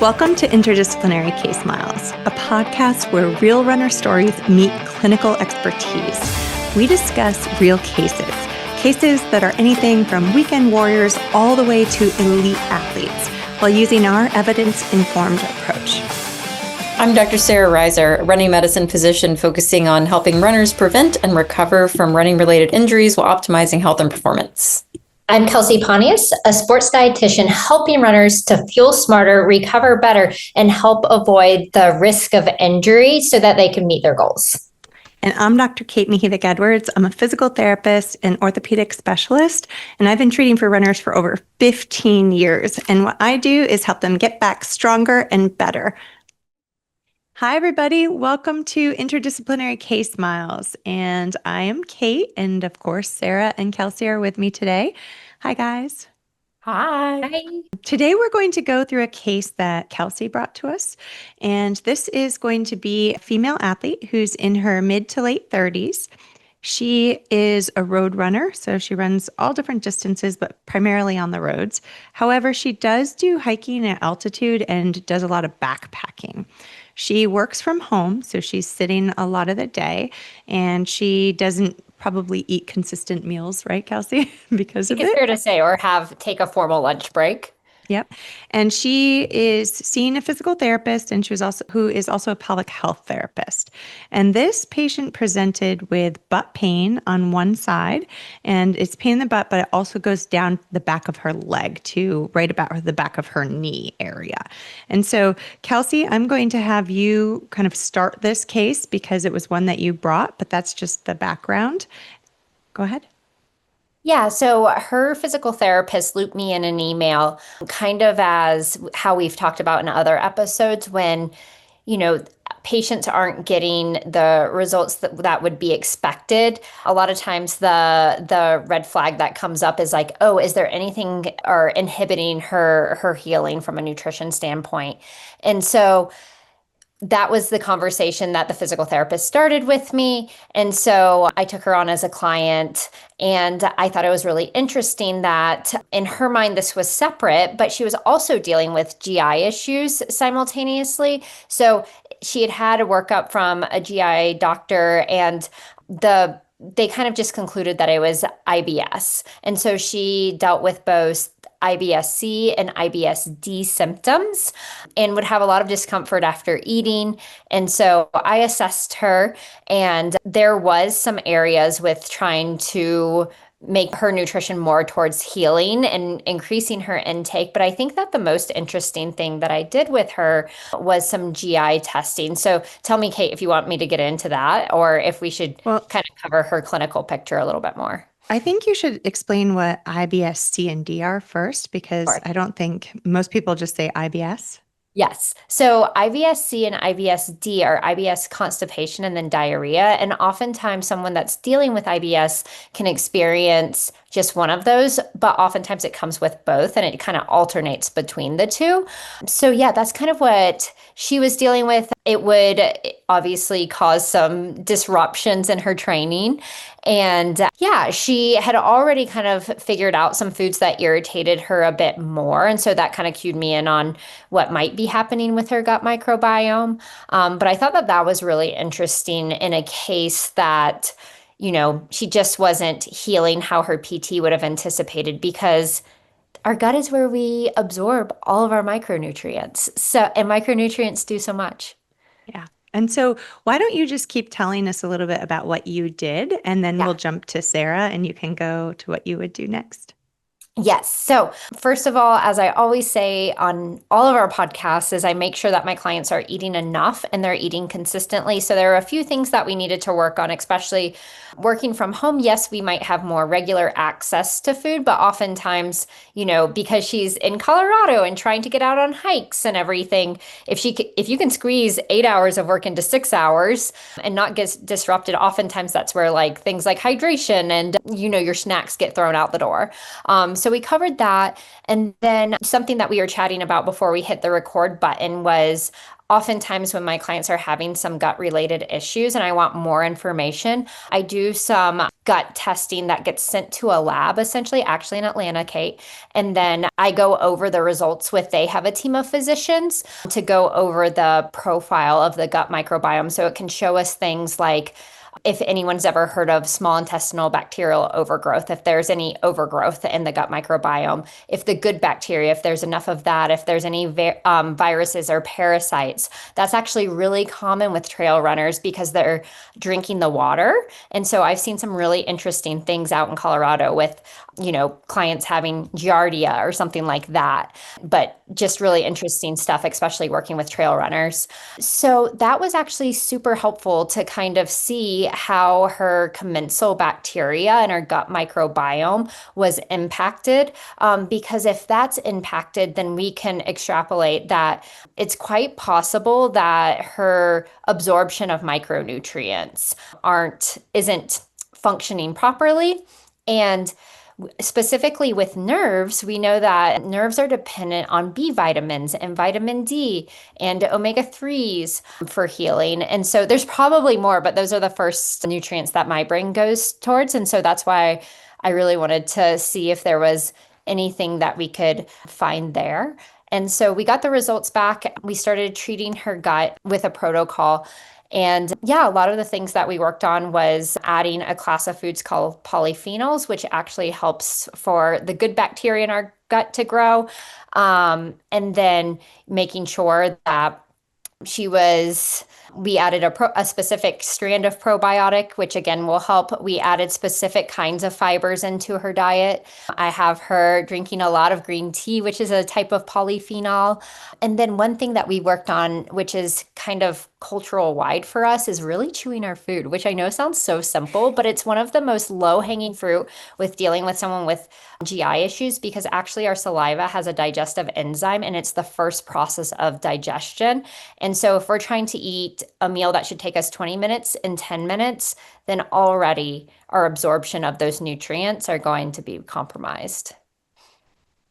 Welcome to Interdisciplinary Case Miles, a podcast where real runner stories meet clinical expertise. We discuss real cases that are anything from weekend warriors all the way to elite athletes, while using our evidence-informed approach. I'm Dr. Sara Raiser, a running medicine physician focusing on helping runners prevent and recover from running-related injuries while optimizing health and performance. I'm Kelsey Pontius, a sports dietitian helping runners to fuel smarter, recover better, and help avoid the risk of injury so that they can meet their goals. And I'm Dr. Mihevc Edwards. I'm a physical therapist and orthopedic specialist, and I've been treating for runners for over 15 years. And what I do is help them get back stronger and better. Hi, everybody. Welcome to Interdisciplinary Case Miles. And I am Kate, and of course, Sarah and Kelsey are with me today. Hi, guys. Hi. Hi. Today, we're going to go through a case that Kelsey brought to us. And this is going to be a female athlete who's in her mid to late 30s. She is a road runner, so she runs all different distances, but primarily on the roads. However, she does do hiking at altitude and does a lot of backpacking. She works from home, so she's sitting a lot of the day, and she doesn't probably eat consistent meals, right, Kelsey? Because of it. It's fair to say, or take a formal lunch break. Yep. And she is seeing a physical therapist, and who is also a pelvic health therapist. And this patient presented with butt pain on one side, and it's pain in the butt, but it also goes down the back of her leg to right about the back of her knee area. And so, Kelsey, I'm going to have you kind of start this case because it was one that you brought, but that's just the background. Go ahead. Yeah, so her physical therapist looped me in an email, kind of as how we've talked about in other episodes when, patients aren't getting the results that would be expected. A lot of times the red flag that comes up is like, oh, is there anything or inhibiting her healing from a nutrition standpoint? And so that was the conversation that the physical therapist started with me. And so I took her on as a client, and I thought it was really interesting that in her mind, this was separate, but she was also dealing with GI issues simultaneously. So she had a workup from a GI doctor, and they kind of just concluded that it was IBS. And so she dealt with both IBS-C and IBS-D symptoms and would have a lot of discomfort after eating. And so I assessed her, and there was some areas with trying to make her nutrition more towards healing and increasing her intake. But I think that the most interesting thing that I did with her was some GI testing. So tell me, Kate, if you want me to get into that, or if we should kind of cover her clinical picture a little bit more. I think you should explain what IBS-C and D are first, because I don't think most people just say IBS. Yes. So IBS-C and IBS-D are IBS constipation and then diarrhea. And oftentimes someone that's dealing with IBS can experience just one of those, but oftentimes it comes with both and it kind of alternates between the two. So yeah, that's kind of what she was dealing with. It would obviously cause some disruptions in her training. And yeah, she had already kind of figured out some foods that irritated her a bit more. And so that kind of cued me in on what might be happening with her gut microbiome. But I thought that was really interesting in a case that, she just wasn't healing how her PT would have anticipated, because our gut is where we absorb all of our micronutrients. And micronutrients do so much. Yeah. And so why don't you just keep telling us a little bit about what you did, and then we'll jump to Sarah and you can go to what you would do next. Yes. So first of all, as I always say on all of our podcasts, is I make sure that my clients are eating enough and they're eating consistently. So there are a few things that we needed to work on, especially working from home. Yes, we might have more regular access to food, but oftentimes, because she's in Colorado and trying to get out on hikes and everything, if you can squeeze 8 hours of work into 6 hours and not get disrupted, oftentimes that's where things like hydration and, your snacks get thrown out the door. So we covered that. And then something that we were chatting about before we hit the record button was oftentimes when my clients are having some gut related issues and I want more information, I do some gut testing that gets sent to a lab, essentially, actually in Atlanta, Kate. And then I go over the results they have a team of physicians to go over the profile of the gut microbiome. So it can show us things like, if anyone's ever heard of small intestinal bacterial overgrowth, if there's any overgrowth in the gut microbiome, if the good bacteria, if there's enough of that, if there's any viruses or parasites. That's actually really common with trail runners because they're drinking the water. And so I've seen some really interesting things out in Colorado with, clients having giardia or something like that. But just really interesting stuff, especially working with trail runners. So that was actually super helpful to kind of see how her commensal bacteria and her gut microbiome was impacted. Because if that's impacted, then we can extrapolate that it's quite possible that her absorption of micronutrients isn't functioning properly. And specifically with nerves, we know that nerves are dependent on B vitamins and vitamin D and omega-3s for healing. And so there's probably more, but those are the first nutrients that my brain goes towards. And so that's why I really wanted to see if there was anything that we could find there. And so we got the results back. We started treating her gut with a protocol. And yeah, a lot of the things that we worked on was adding a class of foods called polyphenols, which actually helps for the good bacteria in our gut to grow. And then making sure that we added a specific strand of probiotic, which again will help. We added specific kinds of fibers into her diet. I have her drinking a lot of green tea, which is a type of polyphenol. And then one thing that we worked on, which is kind of cultural wide for us, is really chewing our food, which I know sounds so simple, but it's one of the most low hanging fruit with dealing with someone with GI issues, because actually our saliva has a digestive enzyme and it's the first process of digestion. And so if we're trying to eat a meal that should take us 20 minutes in 10 minutes, then already our absorption of those nutrients are going to be compromised.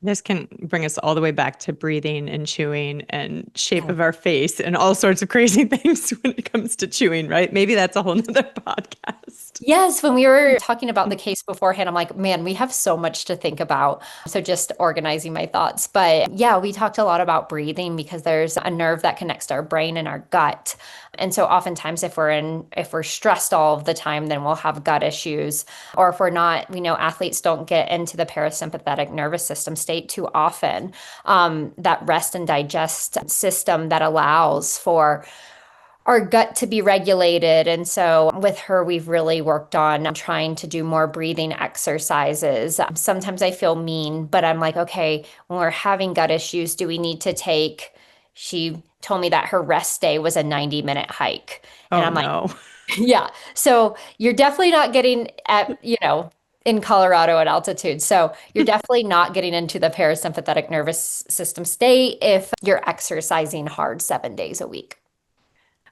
This can bring us all the way back to breathing and chewing and shape of our face and all sorts of crazy things when it comes to chewing, right? Maybe that's a whole nother podcast. Yes, when we were talking about the case beforehand, I'm like, man, we have so much to think about. So just organizing my thoughts. But yeah, we talked a lot about breathing because there's a nerve that connects to our brain and our gut. And so oftentimes if we're stressed all of the time, then we'll have gut issues. Or if we're not, we know athletes don't get into the parasympathetic nervous system state too often. That rest and digest system that allows for our gut to be regulated. And so with her, we've really worked on trying to do more breathing exercises. Sometimes I feel mean, but I'm like, okay, when we're having gut issues, do we need to she told me that her rest day was a 90-minute hike. And I'm like, yeah. So you're definitely not getting in Colorado at altitude. So you're definitely not getting into the parasympathetic nervous system state if you're exercising hard 7 days a week.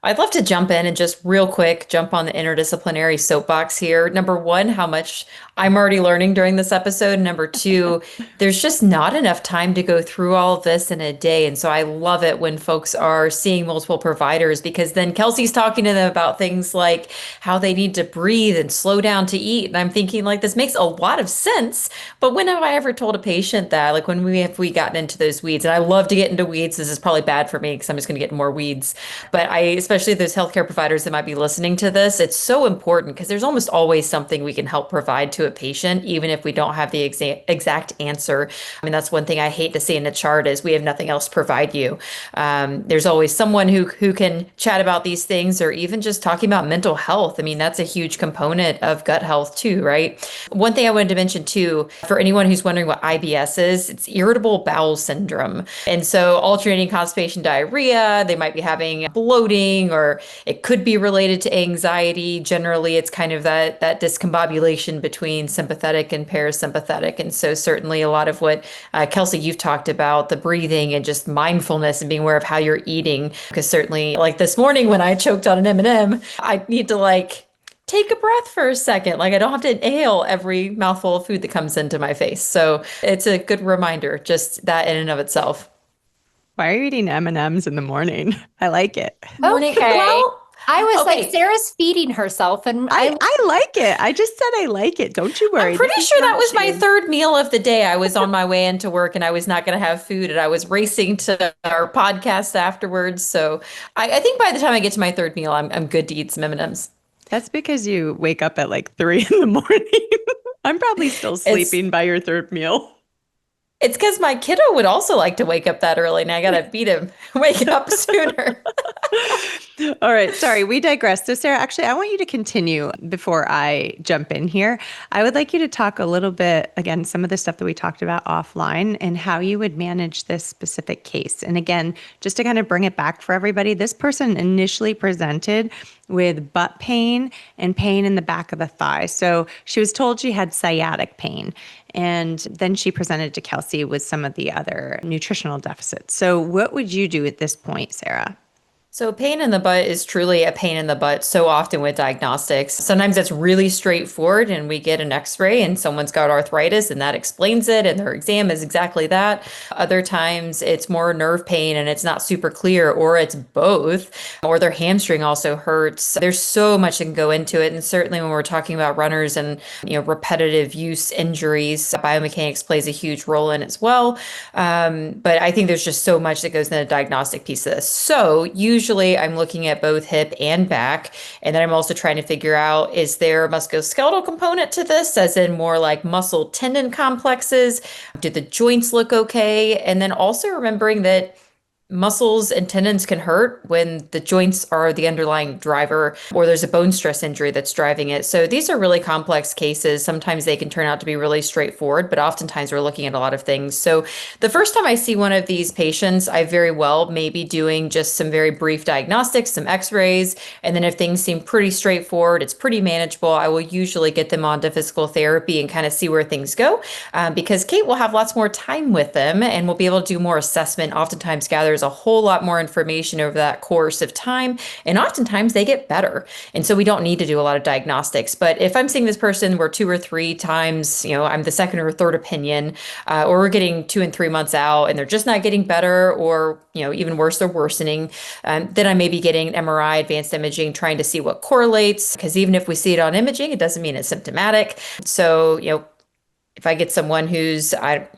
I'd love to jump in and just real quick jump on the interdisciplinary soapbox here. Number one, how much I'm already learning during this episode. Number two, there's just not enough time to go through all of this in a day. And so I love it when folks are seeing multiple providers, because then Kelsey's talking to them about things like how they need to breathe and slow down to eat. And I'm thinking, like, this makes a lot of sense. But when have I ever told a patient that? Like, when have we gotten into those weeds? And I love to get into weeds. This is probably bad for me because I'm just going to get more weeds. But especially those healthcare providers that might be listening to this, it's so important because there's almost always something we can help provide to a patient, even if we don't have the exact answer. I mean, that's one thing I hate to see in a chart is we have nothing else to provide you. There's always someone who can chat about these things, or even just talking about mental health. I mean, that's a huge component of gut health too, right? One thing I wanted to mention too, for anyone who's wondering what IBS is, it's irritable bowel syndrome. And so alternating constipation, diarrhea, they might be having bloating, or it could be related to anxiety. Generally, it's kind of that discombobulation between sympathetic and parasympathetic. And so certainly a lot of what, Kelsey, you've talked about, the breathing and just mindfulness and being aware of how you're eating. Because certainly, like this morning when I choked on an M&M, I need to take a breath for a second. Like, I don't have to inhale every mouthful of food that comes into my face. So it's a good reminder, just that in and of itself. Why are you eating M&Ms in the morning? I like it. Morning. Okay. Well, I was like, okay. Sarah's feeding herself, and I like it. I just said I like it. Don't you I'm worry. This pretty is sure that not was my shame. third meal of the day. I was on my way into work and I was not going to have food and I was racing to our podcast afterwards. So I think by the time I get to my third meal, I'm good to eat some M&Ms. That's because you wake up at like 3 in the morning. I'm probably still It's sleeping by your third meal. it's because my kiddo would also like to wake up that early and I gotta beat him wake up sooner. All right, sorry, we digress. So, Sarah, actually, I want you to continue before I jump in here. I would like you to talk a little bit, again, some of the stuff that we talked about offline and how you would manage this specific case. And again, just to kind of bring it back for everybody, this person initially presented with butt pain and pain in the back of the thigh. So, she was told she had sciatic pain. And then she presented to Kelsey with some of the other nutritional deficits. So, what would you do at this point, Sarah? So pain in the butt is truly a pain in the butt so often with diagnostics. Sometimes it's really straightforward and we get an x-ray and someone's got arthritis and that explains it and their exam is exactly that. Other times it's more nerve pain and it's not super clear or it's both or their hamstring also hurts. There's so much that can go into it and certainly when we're talking about runners and repetitive use injuries, biomechanics plays a huge role in as well. But I think there's just so much that goes into the diagnostic piece of this. So usually I'm looking at both hip and back. And then I'm also trying to figure out, is there a musculoskeletal component to this, as in more like muscle tendon complexes? Do the joints look okay? And then also remembering that muscles and tendons can hurt when the joints are the underlying driver or there's a bone stress injury that's driving it. So these are really complex cases. Sometimes they can turn out to be really straightforward, but oftentimes we're looking at a lot of things. So the first time I see one of these patients, I very well may be doing just some very brief diagnostics, some x-rays, and then if things seem pretty straightforward, it's pretty manageable, I will usually get them onto physical therapy and kind of see where things go because Kate will have lots more time with them and we'll be able to do more assessment, oftentimes gathers a whole lot more information over that course of time. And oftentimes they get better. And so we don't need to do a lot of diagnostics. But if I'm seeing this person where 2 or 3 times, I'm the second or third opinion, or we're getting 2 and 3 months out and they're just not getting better, or, even worse, they're worsening, then I may be getting MRI, advanced imaging, trying to see what correlates. Because even if we see it on imaging, it doesn't mean it's symptomatic. So, if I get someone who's, I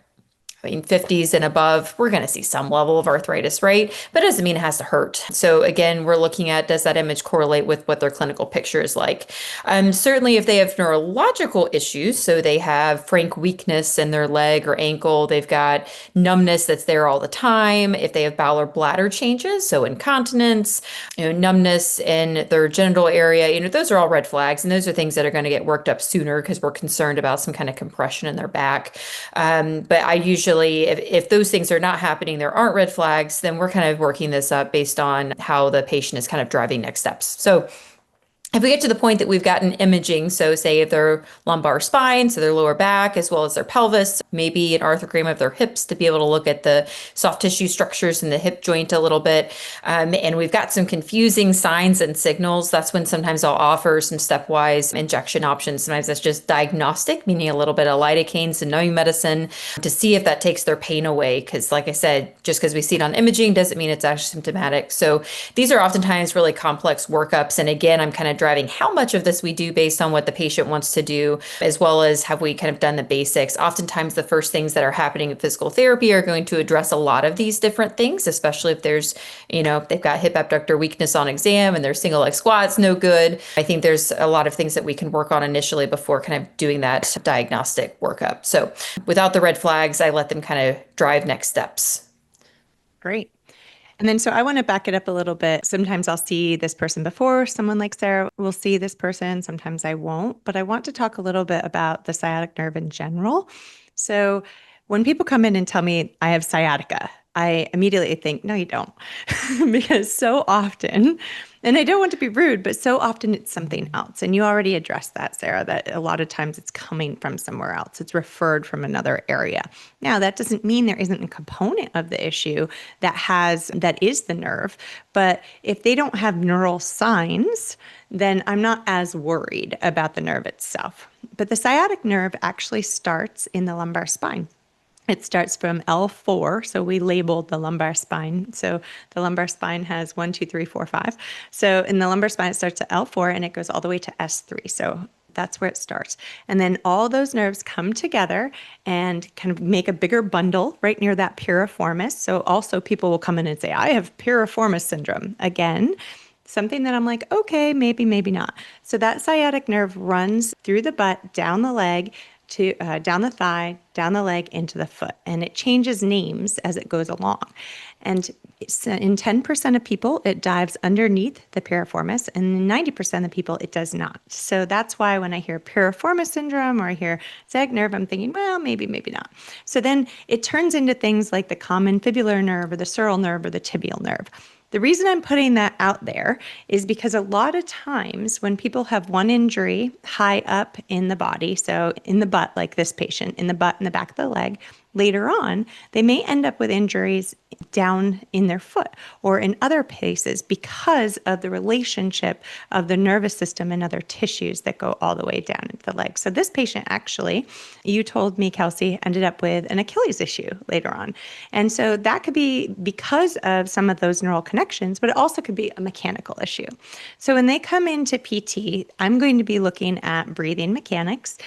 mean, 50s and above, we're going to see some level of arthritis, right? But it doesn't mean it has to hurt. So again, we're looking at, does that image correlate with what their clinical picture is like? Certainly if they have neurological issues, so they have frank weakness in their leg or ankle, they've got numbness that's there all the time. If they have bowel or bladder changes, so incontinence, numbness in their genital area, those are all red flags. And those are things that are going to get worked up sooner because we're concerned about some kind of compression in their back. But I usually, if those things are not happening, there aren't red flags, then we're kind of working this up based on how the patient is kind of driving next steps. So if we get to the point that we've gotten imaging, so say if their lumbar spine, so their lower back, as well as their pelvis, maybe an arthrogram of their hips to be able to look at the soft tissue structures in the hip joint a little bit. And we've got some confusing signs and signals. That's when sometimes I'll offer some stepwise injection options. Sometimes that's just diagnostic, meaning a little bit of lidocaine, some numbing medicine to see if that takes their pain away. Because like I said, just because we see it on imaging doesn't mean it's actually symptomatic. So these are oftentimes really complex workups. And again, I'm kind of driving how much of this we do based on what the patient wants to do, as well as have we kind of done the basics. Oftentimes, the first things that are happening in physical therapy are going to address a lot of these different things, especially if there's, they've got hip abductor weakness on exam and their single leg squat's no good. I think there's a lot of things that we can work on initially before kind of doing that diagnostic workup. So without the red flags, I let them kind of drive next steps. Great. And then, so I want to back it up a little bit. Sometimes I'll see this person before someone like Sarah will see this person. Sometimes I won't, but I want to talk a little bit about the sciatic nerve in general. So when people come in and tell me I have sciatica, I immediately think, no, you don't. Because so often, and I don't want to be rude, but so often it's something else. And you already addressed that, Sarah, that a lot of times it's coming from somewhere else. It's referred from another area. Now, that doesn't mean there isn't a component of the issue that is the nerve. But if they don't have neural signs, then I'm not as worried about the nerve itself. But the sciatic nerve actually starts in the lumbar spine. It starts from L4. So we labeled the lumbar spine. So the lumbar spine has 1, 2, 3, 4, 5. So in the lumbar spine, it starts at L4 and it goes all the way to S3. So that's where it starts. And then all those nerves come together and kind of make a bigger bundle right near that piriformis. So also people will come in and say, I have piriformis syndrome. Again, something that I'm like, okay, maybe, maybe not. So that sciatic nerve runs through the butt, down the leg, to down the thigh, down the leg, into the foot. And it changes names as it goes along. And in 10% of people, it dives underneath the piriformis, and in 90% of people, it does not. So that's why when I hear piriformis syndrome or I hear sciatic nerve, I'm thinking, well, maybe, maybe not. So then it turns into things like the common fibular nerve or the sural nerve or the tibial nerve. The reason I'm putting that out there is because a lot of times when people have one injury high up in the body, so in the butt, like this patient, in the butt and the back of the leg, later on, they may end up with injuries down in their foot or in other places because of the relationship of the nervous system and other tissues that go all the way down into the leg. So this patient actually, you told me, Kelsey, ended up with an Achilles issue later on. And so that could be because of some of those neural connections, but it also could be a mechanical issue. So when they come into PT, I'm going to be looking at breathing mechanics,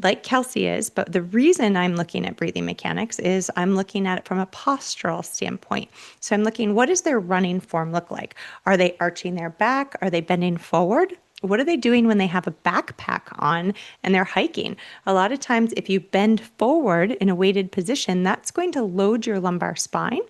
like Kelsey is, but the reason I'm looking at breathing mechanics is I'm looking at it from a postural standpoint. So I'm looking, what does their running form look like? Are they arching their back? Are they bending forward? What are they doing when they have a backpack on and they're hiking? A lot of times, if you bend forward in a weighted position, that's going to load your lumbar spine.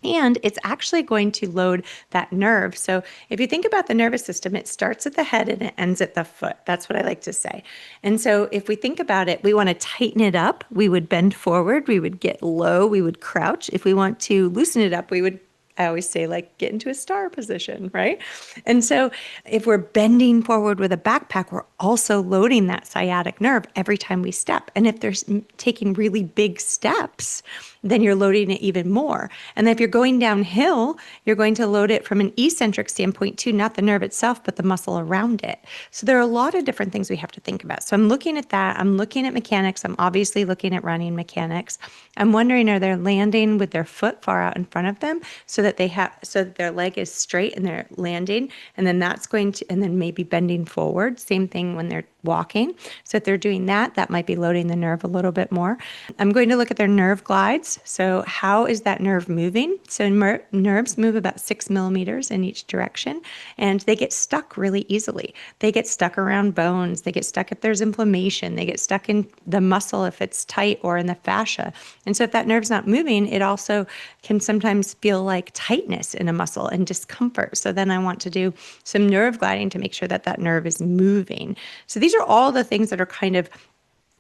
And it's actually going to load that nerve. So if you think about the nervous system, it starts at the head and it ends at the foot. That's what I like to say. And so if we think about it, we want to tighten it up. We would bend forward. We would get low. We would crouch. If we want to loosen it up, we would, I always say, like, get into a star position, right? And so if we're bending forward with a backpack, we're also loading that sciatic nerve every time we step. And if they're taking really big steps, then you're loading it even more. And if you're going downhill, you're going to load it from an eccentric standpoint too, not the nerve itself, but the muscle around it. So there are a lot of different things we have to think about. So I'm looking at that. I'm looking at mechanics. I'm obviously looking at running mechanics. I'm wondering, are they landing with their foot far out in front of them so that their leg is straight and they're landing, and then that's going to, and then maybe bending forward. Same thing when they're walking. So if they're doing that, that might be loading the nerve a little bit more. I'm going to look at their nerve glides. So how is that nerve moving? So nerves move about 6 millimeters in each direction, and they get stuck really easily. They get stuck around bones. They get stuck if there's inflammation. They get stuck in the muscle if it's tight, or in the fascia. And so if that nerve's not moving, it also can sometimes feel like tightness in a muscle and discomfort. So then I want to do some nerve gliding to make sure that that nerve is moving. So these are all the things that are kind of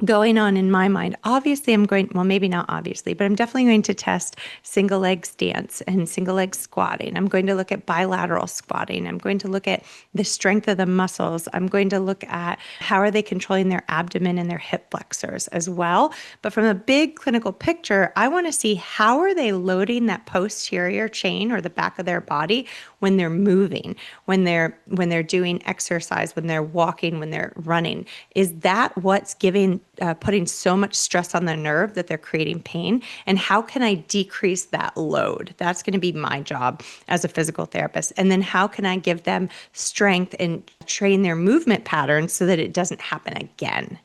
going on in my mind. Obviously, I'm going, well, maybe not obviously, but I'm definitely going to test single leg stance and single leg squatting. I'm going to look at bilateral squatting. I'm going to look at the strength of the muscles. I'm going to look at how are they controlling their abdomen and their hip flexors as well. But from a big clinical picture, I want to see how are they loading that posterior chain or the back of their body when they're moving, when they're doing exercise, when they're walking, when they're running. Is that what's putting so much stress on the nerve that they're creating pain? And how can I decrease that load? That's going to be my job as a physical therapist. And then how can I give them strength and train their movement patterns so that it doesn't happen again?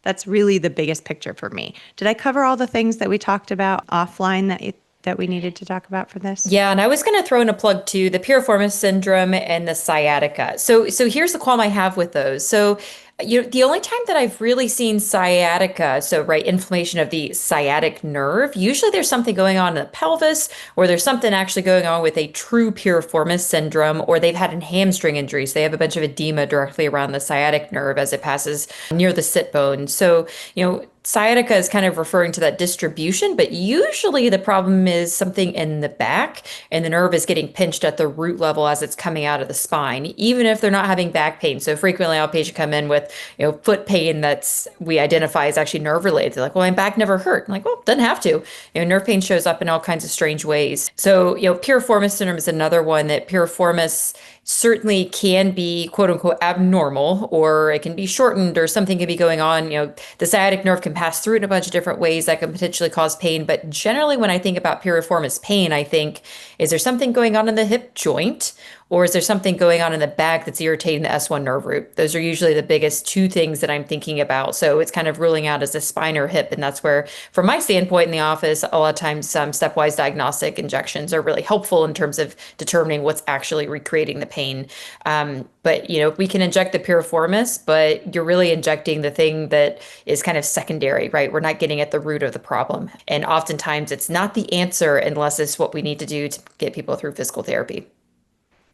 That's really the biggest picture for me. Did I cover all the things that we talked about offline that we needed to talk about for this? Yeah, and I was going to throw in a plug too, the piriformis syndrome and the sciatica. So here's the qualm I have with those. So the only time that I've really seen sciatica, so right, inflammation of the sciatic nerve, usually there's something going on in the pelvis, or there's something actually going on with a true piriformis syndrome, or they've had a hamstring injury. So they have a bunch of edema directly around the sciatic nerve as it passes near the sit bone. So, sciatica is kind of referring to that distribution, but usually the problem is something in the back, and the nerve is getting pinched at the root level as it's coming out of the spine, even if they're not having back pain. So frequently outpatient come in with, foot pain that's we identify as actually nerve related. They're like, well, my back never hurt. I'm like, well, doesn't have to. Nerve pain shows up in all kinds of strange ways. So, piriformis syndrome is another one that piriformis certainly can be quote unquote abnormal, or it can be shortened, or something can be going on. The sciatic nerve can pass through in a bunch of different ways that can potentially cause pain. But generally, when I think about piriformis pain, I think, is there something going on in the hip joint? Or is there something going on in the back that's irritating the S1 nerve root? Those are usually the biggest two things that I'm thinking about. So it's kind of ruling out as a spine or hip. And that's where, from my standpoint in the office, a lot of times stepwise diagnostic injections are really helpful in terms of determining what's actually recreating the pain. But we can inject the piriformis, but you're really injecting the thing that is kind of secondary, right? We're not getting at the root of the problem. And oftentimes it's not the answer unless it's what we need to do to get people through physical therapy.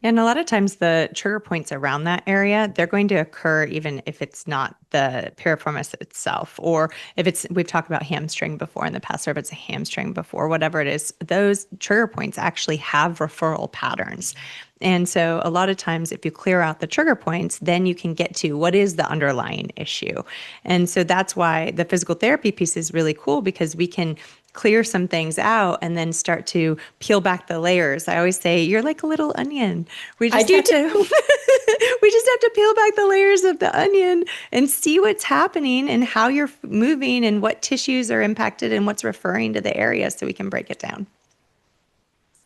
And a lot of times the trigger points around that area, they're going to occur even if it's not the piriformis itself, or if we've talked about hamstring before in the past, or if it's a hamstring before, whatever it is, those trigger points actually have referral patterns. And so a lot of times if you clear out the trigger points, then you can get to what is the underlying issue. And so that's why the physical therapy piece is really cool, because we can clear some things out and then start to peel back the layers. I always say you're like a little onion. We just have to we just have to peel back the layers of the onion and see what's happening and how you're moving and what tissues are impacted and what's referring to the area, so we can break it down.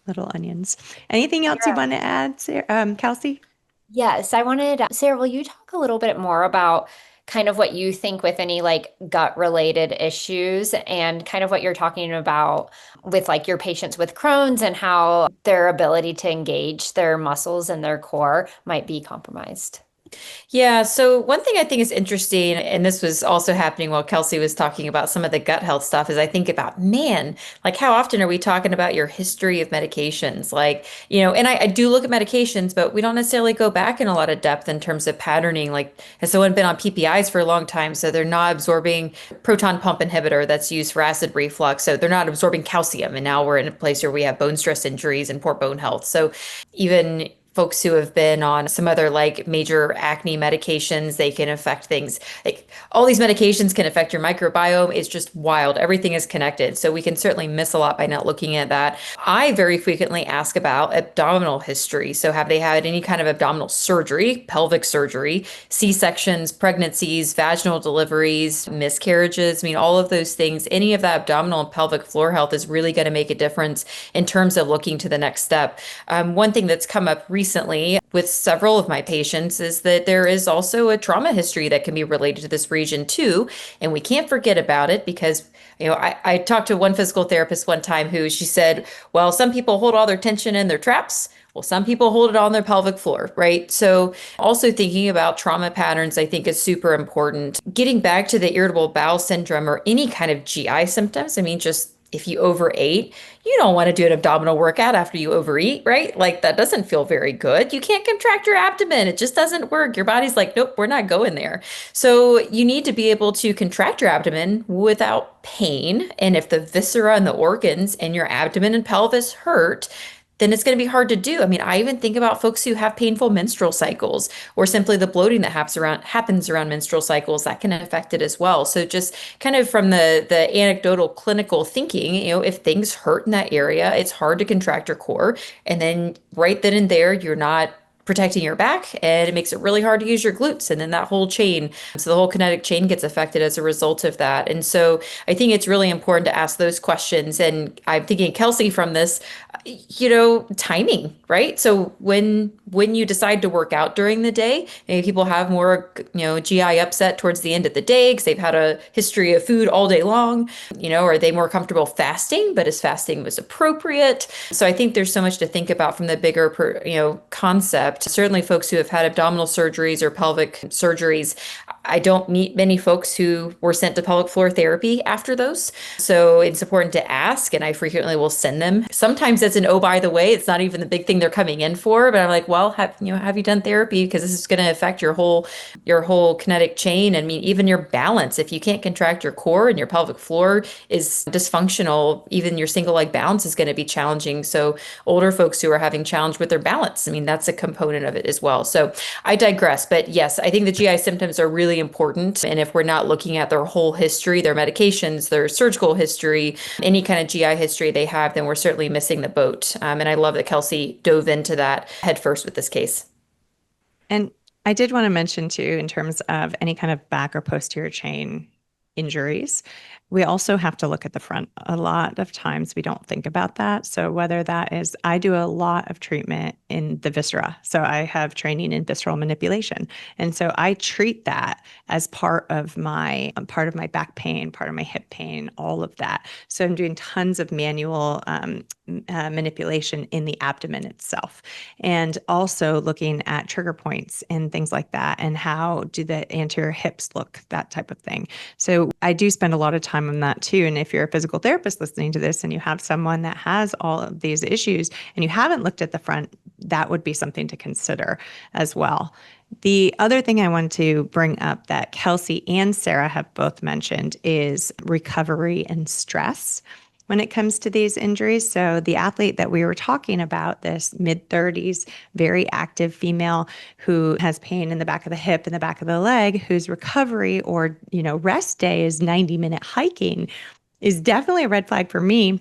Little onions. Anything else you want to add, Sarah, Kelsey? Yes, I wanted, Sarah, will you talk a little bit more about kind of what you think with any like gut related issues, and kind of what you're talking about with like your patients with Crohn's, and how their ability to engage their muscles and their core might be compromised? Yeah, so one thing I think is interesting, and this was also happening while Kelsey was talking about some of the gut health stuff, is I think about, man, like how often are we talking about your history of medications? Like, and I do look at medications, but we don't necessarily go back in a lot of depth in terms of patterning. Like, has someone been on PPIs for a long time, so they're not absorbing proton pump inhibitor that's used for acid reflux, so they're not absorbing calcium, and now we're in a place where we have bone stress injuries and poor bone health. So even folks who have been on some other like major acne medications, they can affect things. Like all these medications can affect your microbiome. It's just wild. Everything is connected. So we can certainly miss a lot by not looking at that. I very frequently ask about abdominal history. So have they had any kind of abdominal surgery, pelvic surgery, C-sections, pregnancies, vaginal deliveries, miscarriages? I mean, all of those things, any of that abdominal and pelvic floor health is really going to make a difference in terms of looking to the next step. One thing that's come up recently with several of my patients is that there is also a trauma history that can be related to this region too. And we can't forget about it, because I talked to one physical therapist one time who she said, well, some people hold all their tension in their traps. Well, some people hold it on their pelvic floor, right? So also thinking about trauma patterns, I think is super important. Getting back to the irritable bowel syndrome or any kind of GI symptoms, I mean, just if you overate, you don't want to do an abdominal workout after you overeat, right? Like that doesn't feel very good. You can't contract your abdomen. It just doesn't work. Your body's like, nope, we're not going there. So you need to be able to contract your abdomen without pain. And if the viscera and the organs in your abdomen and pelvis hurt, then it's going to be hard to do. I mean, I even think about folks who have painful menstrual cycles, or simply the bloating that happens around menstrual cycles, that can affect it as well. So just kind of from the anecdotal clinical thinking, if things hurt in that area, it's hard to contract your core. And then right then and there, you're not protecting your back, and it makes it really hard to use your glutes, and then that whole chain, so the whole kinetic chain gets affected as a result of that. And so I think it's really important to ask those questions. And I'm thinking, Kelsey, from this, timing, right? So when you decide to work out during the day, maybe people have more GI upset towards the end of the day because they've had a history of food all day long. Are they more comfortable fasting, but is fasting was appropriate? So I think there's so much to think about from the bigger concept. Certainly folks who have had abdominal surgeries or pelvic surgeries, I don't meet many folks who were sent to pelvic floor therapy after those. So it's important to ask, and I frequently will send them. Sometimes it's an, oh, by the way, it's not even the big thing they're coming in for, but I'm like, well, have you done therapy? Because this is going to affect your whole kinetic chain. I mean, even your balance. If you can't contract your core and your pelvic floor is dysfunctional, even your single leg balance is going to be challenging. So older folks who are having challenge with their balance, I mean, that's a component of it as well. So I digress, but yes, I think the GI symptoms are really important. And if we're not looking at their whole history, their medications, their surgical history, any kind of GI history they have, then we're certainly missing the boat. And I love that Kelsey dove into that head first with this case. And I did want to mention too, in terms of any kind of back or posterior chain injuries, we also have to look at the front. A lot of times we don't think about that. So whether that is, I do a lot of treatment in the viscera. So I have training in visceral manipulation. And so I treat that as part of my back pain, part of my hip pain, all of that. So I'm doing tons of manual manipulation in the abdomen itself, and also looking at trigger points and things like that, and how do the anterior hips look, that type of thing. So I do spend a lot of time on that too. And if you're a physical therapist listening to this and you have someone that has all of these issues and you haven't looked at the front, that would be something to consider as well. The other thing I want to bring up that Kelsey and Sara have both mentioned is recovery and stress when it comes to these injuries. So the athlete that we were talking about, this mid-30s, very active female who has pain in the back of the hip and the back of the leg, whose recovery or, rest day is 90-minute hiking, is definitely a red flag for me,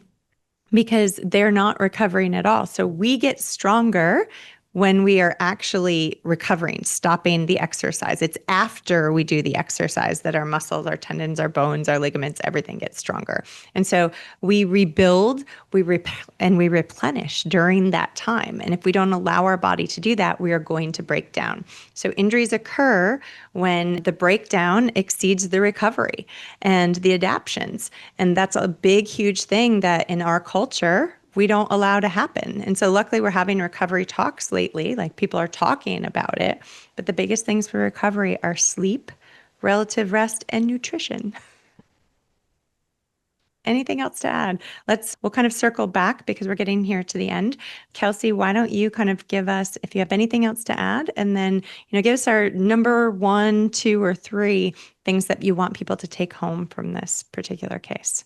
because they're not recovering at all. So we get stronger when we are actually recovering, stopping the exercise. It's after we do the exercise that our muscles, our tendons, our bones, our ligaments, everything gets stronger. And so we rebuild, and we replenish during that time. And if we don't allow our body to do that, we are going to break down. So injuries occur when the breakdown exceeds the recovery and the adaptions. And that's a big, huge thing that in our culture, we don't allow to happen. And so luckily we're having recovery talks lately, like people are talking about it. But the biggest things for recovery are sleep, relative rest, and nutrition. Anything else to add? We'll kind of circle back because we're getting here to the end. Kelsey, why don't you kind of give us, if you have anything else to add, and then, give us our number 1, 2, or 3 things that you want people to take home from this particular case.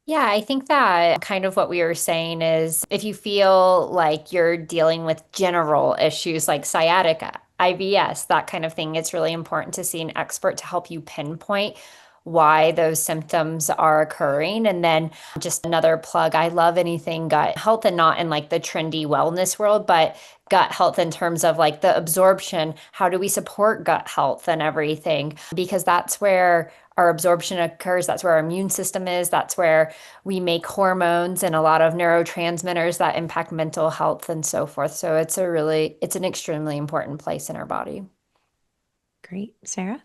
Yeah, I think that kind of what we were saying is if you feel like you're dealing with general issues like sciatica, IBS, that kind of thing, it's really important to see an expert to help you pinpoint why those symptoms are occurring. And then just another plug, I love anything gut health, and not in like the trendy wellness world, but gut health in terms of like the absorption. How do we support gut health and everything? Because that's where our absorption occurs. That's where our immune system is. That's where we make hormones and a lot of neurotransmitters that impact mental health and so forth. So it's an extremely important place in our body. Great. Sara?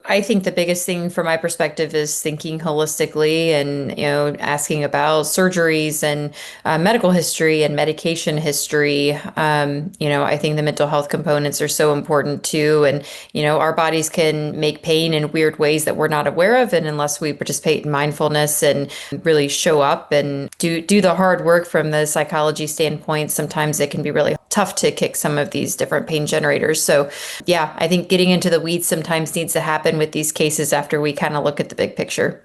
I think the biggest thing from my perspective is thinking holistically and, asking about surgeries and medical history and medication history. I think the mental health components are so important too. And, our bodies can make pain in weird ways that we're not aware of. And unless we participate in mindfulness and really show up and do the hard work from the psychology standpoint, sometimes it can be really tough to kick some of these different pain generators. So yeah, I think getting into the weeds sometimes needs to happen with these cases after we kind of look at the big picture.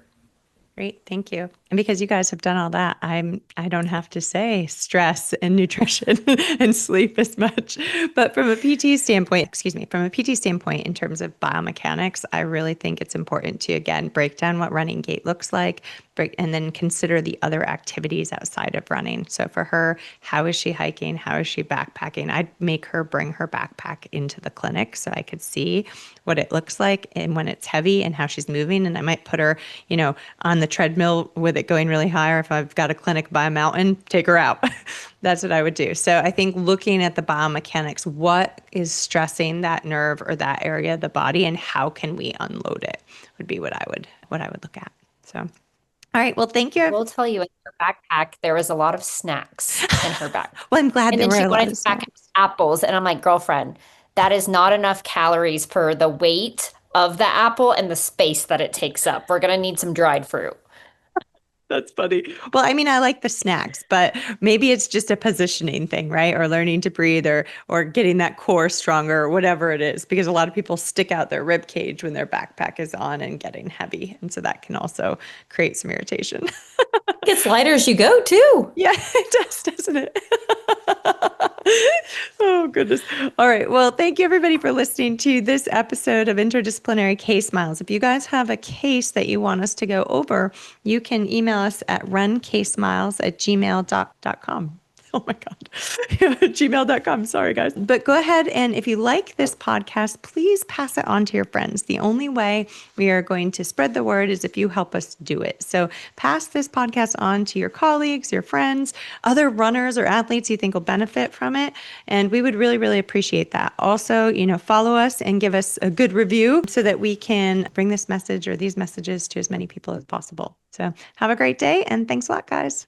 Great. Thank you. And because you guys have done all that, I don't have to say stress and nutrition and sleep as much. But from a PT standpoint, in terms of biomechanics, I really think it's important to, again, break down what running gait looks like, and then consider the other activities outside of running. So for her, how is she hiking? How is she backpacking? I'd make her bring her backpack into the clinic so I could see what it looks like and when it's heavy and how she's moving. And I might put her, on the treadmill with it going really high, or if I've got a clinic by a mountain, take her out. That's what I would do. So I think looking at the biomechanics, what is stressing that nerve or that area of the body, and how can we unload it, would be what I would look at. So, all right. Well, thank you. I will tell you, in her backpack, there was a lot of snacks in her backpack. Well, I'm glad and there then were she a lot wanted of to pack snacks. apples, and I'm like, girlfriend, that is not enough calories per the weight of the apple and the space that it takes up. We're gonna need some dried fruit. That's funny. Well, I mean, I like the snacks, but maybe it's just a positioning thing, right? Or learning to breathe, or getting that core stronger, or whatever it is, because a lot of people stick out their rib cage when their backpack is on and getting heavy. And so that can also create some irritation. It gets lighter as you go too. Yeah, it does, doesn't it? Oh, goodness. All right. Well, thank you everybody for listening to this episode of Interdisciplinary Case Miles. If you guys have a case that you want us to go over, you can email us at runcasemiles@gmail.com. Oh my God. Gmail.com. Sorry, guys. But go ahead and if you like this podcast, please pass it on to your friends. The only way we are going to spread the word is if you help us do it. So pass this podcast on to your colleagues, your friends, other runners or athletes you think will benefit from it. And we would really, really appreciate that. Also, follow us and give us a good review so that we can bring this message or these messages to as many people as possible. So have a great day and thanks a lot, guys.